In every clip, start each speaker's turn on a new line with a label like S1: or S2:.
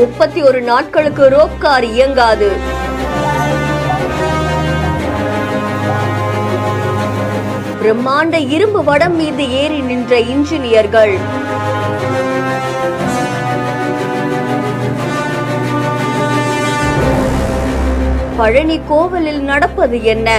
S1: 31 நாட்களுக்கு rope car இயங்காது. பிரம்மாண்ட இரும்பு வடம் மீது ஏறி நின்ற இன்ஜினியர்கள். பழனி கோவிலில் நடப்பது என்ன?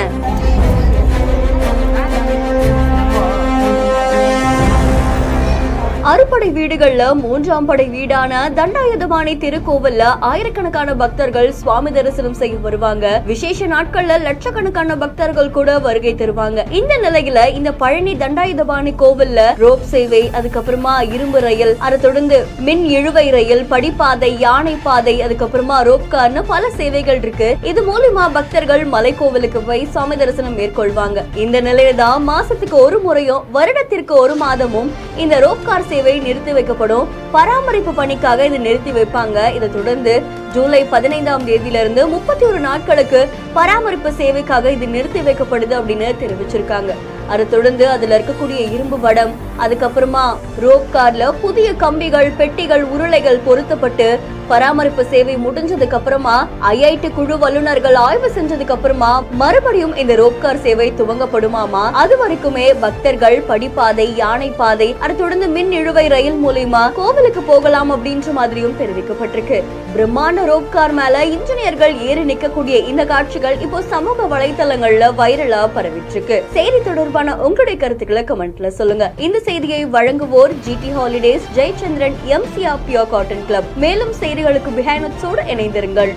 S1: அறுபடை வீடுகள்ல 3ஆம் படை வீடான தண்டாயுதபாணி திருக்கோவில்ல ஆயிரக்கணக்கான பக்தர்கள் சுவாமி தரிசனம் செய்ய வருவாங்க. விசேஷ நாட்கள்ல லட்சக்கணக்கான பக்தர்கள் கூட வருகை தருவாங்க. இந்த நிலையில இந்த பழனி தண்டாயுதபாணி கோவில்ல ரோப் சேவை, அதுக்கப்புறமா இரும்பு ரயில், அதை தொடர்ந்து மின் இழுவை ரயில், படிப்பாதை, யானை பாதை, அதுக்கப்புறமா ரோப் கார்னு பல சேவைகள் இருக்கு. இது மூலமா பக்தர்கள் மலை கோவிலுக்கு போய் சுவாமி தரிசனம் மேற்கொள்வாங்க. இந்த நிலையில தான் மாசத்துக்கு ஒரு முறையும் வருடத்திற்கு ஒரு மாதமும் இந்த ரோப் கார் சேவை நிறுத்தி வைக்கப்படும். பராமரிப்பு பணிக்காக இது நிறுத்தி வைப்பாங்க. இதை தொடர்ந்து ஜூலை 15ஆம் தேதியிலிருந்து 31 நாட்களுக்கு பராமரிப்பு சேவைக்காக இது நிறுத்தி வைக்கப்படுது அப்படின்னு தெரிவிச்சிருக்காங்க. அதை தொடர்ந்து அதுல இருக்கக்கூடிய இரும்பு வடம், அதுக்கப்புறமா ரோப் கார்ல புதிய கம்பிகள், பெட்டிகள், உருளைகள் பொருத்தப்பட்டு பராமரிப்பு சேவை முடிஞ்சதுக்கு அப்புறமா ஐஐடி குழு வல்லுநர்கள் ஆய்வு செஞ்சதுக்கு அப்புறமா மறுபடியும் இந்த ரோப் கார் சேவை துவங்கப்படுமாமா. அது வரைக்குமே பக்தர்கள் படிப்பாதை, யானை பாதை, அதை தொடர்ந்து மின் இழுவை ரயில் மூலமா கோவிலுக்கு போகலாம் அப்படின்ற மாதிரியும் தெரிவிக்கப்பட்டிருக்கு. பிரம்மாண்ட ரோப் கார் மேல இன்ஜினியர்கள் ஏறி நிற்கக்கூடிய இந்த காட்சிகள் இப்போ சமூக வலைதளங்கள்ல வைரலா பரவிட்டு இருக்கு. செய்தி தொடர்பான உங்களுடைய கருத்துக்களை கமெண்ட்ல சொல்லுங்க. இந்த செய்தியை வழங்குவோர் GT holidays, Jayachandran, MCR pure cotton club. மேலும் செய்திகளுக்கு பிஹைண்ட் இணைந்திருங்கள்.